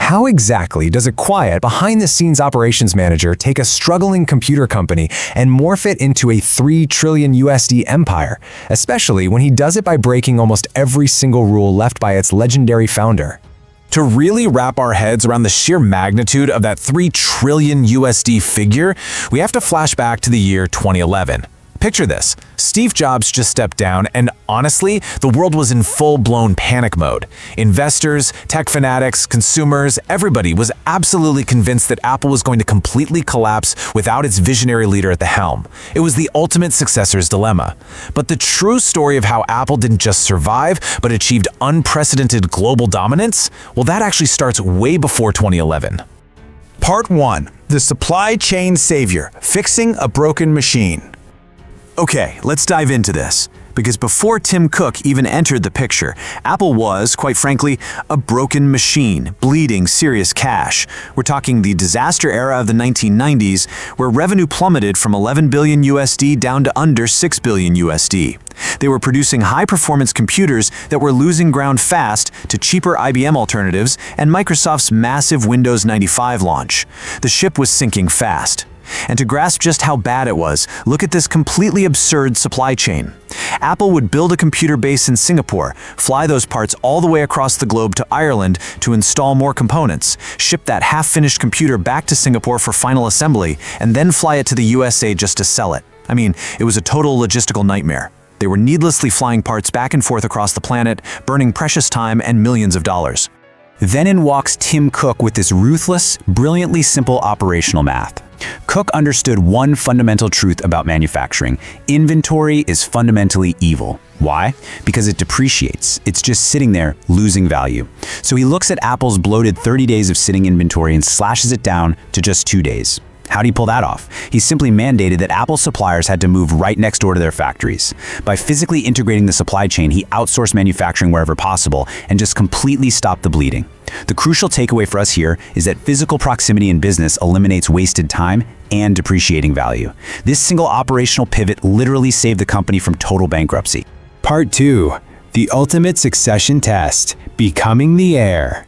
How exactly does a quiet, behind-the-scenes operations manager take a struggling computer company and morph it into a 3 trillion USD empire, especially when he does it by breaking almost every single rule left by its legendary founder? To really wrap our heads around the sheer magnitude of that 3 trillion USD figure, we have to flash back to the year 2011. Picture this. Steve Jobs just stepped down, and honestly, the world was in full-blown panic mode. Investors, tech fanatics, consumers, everybody was absolutely convinced that Apple was going to completely collapse without its visionary leader at the helm. It was the ultimate successor's dilemma. But the true story of how Apple didn't just survive, but achieved unprecedented global dominance, well, that actually starts way before 2011. Part 1. The Supply Chain Savior, Fixing a Broken Machine. Okay, let's dive into this. Because before Tim Cook even entered the picture, Apple was, quite frankly, a broken machine, bleeding serious cash. We're talking the disaster era of the 1990s, where revenue plummeted from 11 billion USD down to under 6 billion USD. They were producing high-performance computers that were losing ground fast to cheaper IBM alternatives and Microsoft's massive Windows 95 launch. The ship was sinking fast. And to grasp just how bad it was, look at this completely absurd supply chain. Apple would build a computer base in Singapore, fly those parts all the way across the globe to Ireland to install more components, ship that half-finished computer back to Singapore for final assembly, and then fly it to the USA just to sell it. I mean, it was a total logistical nightmare. They were needlessly flying parts back and forth across the planet, burning precious time and millions of dollars. Then in walks Tim Cook with this ruthless, brilliantly simple operational math. Cook understood one fundamental truth about manufacturing. Inventory is fundamentally evil. Why? Because it depreciates. It's just sitting there, losing value. So he looks at Apple's bloated 30 days of sitting inventory and slashes it down to just 2 days. How do you pull that off? He simply mandated that Apple suppliers had to move right next door to their factories. By physically integrating the supply chain, he outsourced manufacturing wherever possible and just completely stopped the bleeding. The crucial takeaway for us here is that physical proximity in business eliminates wasted time and depreciating value. This single operational pivot literally saved the company from total bankruptcy. Part 2. The Ultimate Succession Test, Becoming the Heir.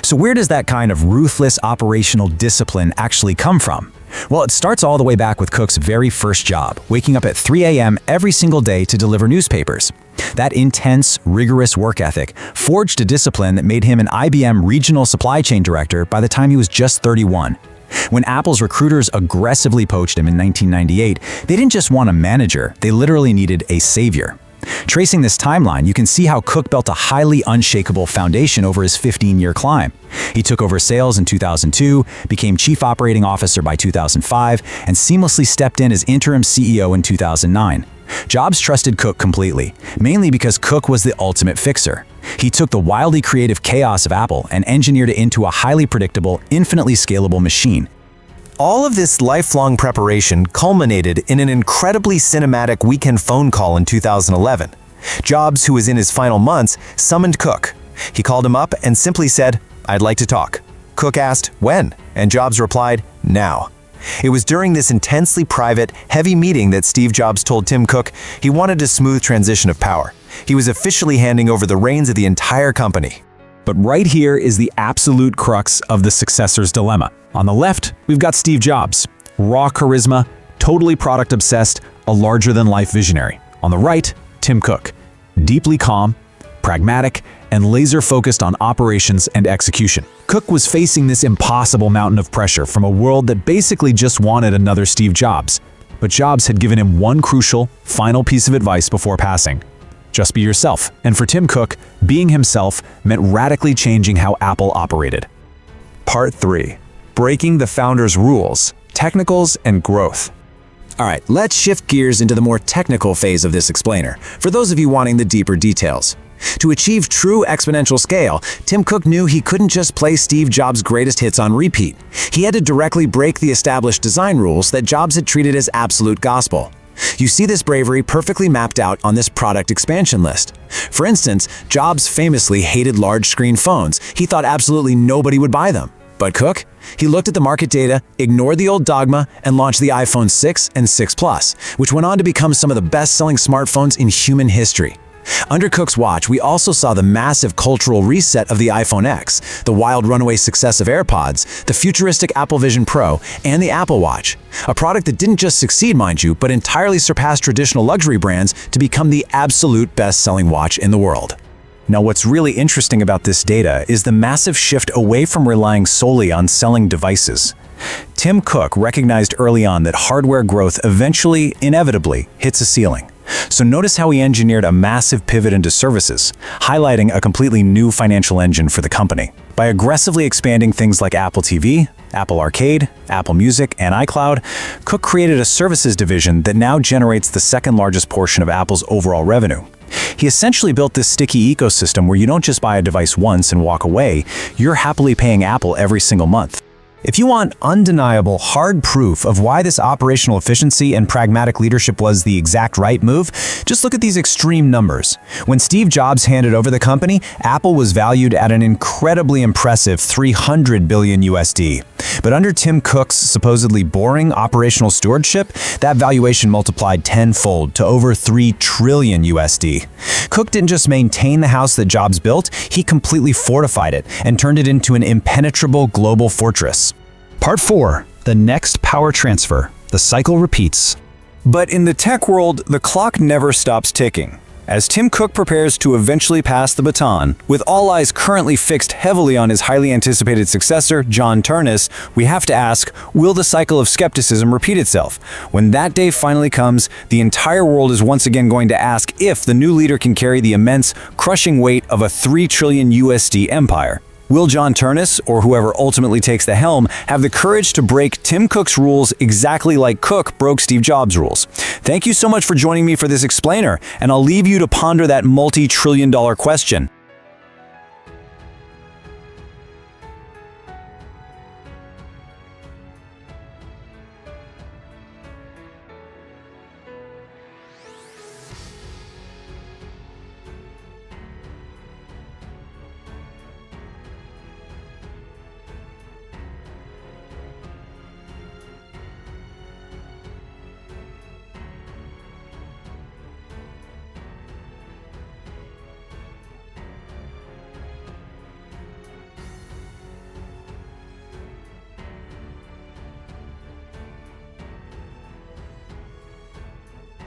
So where does that kind of ruthless operational discipline actually come from? Well, it starts all the way back with Cook's very first job, waking up at 3 a.m. every single day to deliver newspapers. That intense, rigorous work ethic forged a discipline that made him an IBM regional supply chain director by the time he was just 31. When Apple's recruiters aggressively poached him in 1998, they didn't just want a manager, they literally needed a savior. Tracing this timeline, you can see how Cook built a highly unshakable foundation over his 15-year climb. He took over sales in 2002, became chief operating officer by 2005, and seamlessly stepped in as interim CEO in 2009. Jobs trusted Cook completely, mainly because Cook was the ultimate fixer. He took the wildly creative chaos of Apple and engineered it into a highly predictable, infinitely scalable machine. All of this lifelong preparation culminated in an incredibly cinematic weekend phone call in 2011. Jobs, who was in his final months, summoned Cook. He called him up and simply said, "I'd like to talk." Cook asked, "When?" And Jobs replied, "Now." It was during this intensely private, heavy meeting that Steve Jobs told Tim Cook he wanted a smooth transition of power. He was officially handing over the reins of the entire company. But right here is the absolute crux of the successor's dilemma. On the left, we've got Steve Jobs, raw charisma, totally product-obsessed, a larger-than-life visionary. On the right, Tim Cook, deeply calm, pragmatic, and laser-focused on operations and execution. Cook was facing this impossible mountain of pressure from a world that basically just wanted another Steve Jobs. But Jobs had given him one crucial, final piece of advice before passing. Just be yourself. And for Tim Cook, being himself meant radically changing how Apple operated. Part 3. Breaking the founder's rules, technicals, and growth. All right, let's shift gears into the more technical phase of this explainer, for those of you wanting the deeper details. To achieve true exponential scale, Tim Cook knew he couldn't just play Steve Jobs' greatest hits on repeat. He had to directly break the established design rules that Jobs had treated as absolute gospel. You see this bravery perfectly mapped out on this product expansion list. For instance, Jobs famously hated large-screen phones. He thought absolutely nobody would buy them. But Cook? He looked at the market data, ignored the old dogma, and launched the iPhone 6 and 6 Plus, which went on to become some of the best-selling smartphones in human history. Under Cook's watch, we also saw the massive cultural reset of the iPhone X, the wild runaway success of AirPods, the futuristic Apple Vision Pro, and the Apple Watch. A product that didn't just succeed, mind you, but entirely surpassed traditional luxury brands to become the absolute best-selling watch in the world. Now, what's really interesting about this data is the massive shift away from relying solely on selling devices. Tim Cook recognized early on that hardware growth eventually, inevitably, hits a ceiling. So notice how he engineered a massive pivot into services, highlighting a completely new financial engine for the company. By aggressively expanding things like Apple TV, Apple Arcade, Apple Music, and iCloud, Cook created a services division that now generates the second largest portion of Apple's overall revenue. He essentially built this sticky ecosystem where you don't just buy a device once and walk away, you're happily paying Apple every single month. If you want undeniable, hard proof of why this operational efficiency and pragmatic leadership was the exact right move, just look at these extreme numbers. When Steve Jobs handed over the company, Apple was valued at an incredibly impressive $300 billion USD. But under Tim Cook's supposedly boring operational stewardship, that valuation multiplied tenfold to over $3 trillion USD. Cook didn't just maintain the house that Jobs built, he completely fortified it and turned it into an impenetrable global fortress. Part 4. The next power transfer. The cycle repeats. But in the tech world, the clock never stops ticking. As Tim Cook prepares to eventually pass the baton, with all eyes currently fixed heavily on his highly anticipated successor, John Ternus, we have to ask, will the cycle of skepticism repeat itself? When that day finally comes, the entire world is once again going to ask if the new leader can carry the immense, crushing weight of a $3 trillion USD empire. Will John Ternus, or whoever ultimately takes the helm, have the courage to break Tim Cook's rules exactly like Cook broke Steve Jobs' rules? Thank you so much for joining me for this explainer, and I'll leave you to ponder that multi-trillion-dollar question.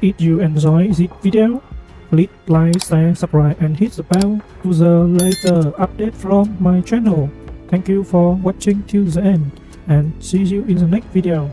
If you enjoy this video, please like, share, subscribe and hit the bell to the latest update from my channel. Thank you for watching till the end and see you in the next video.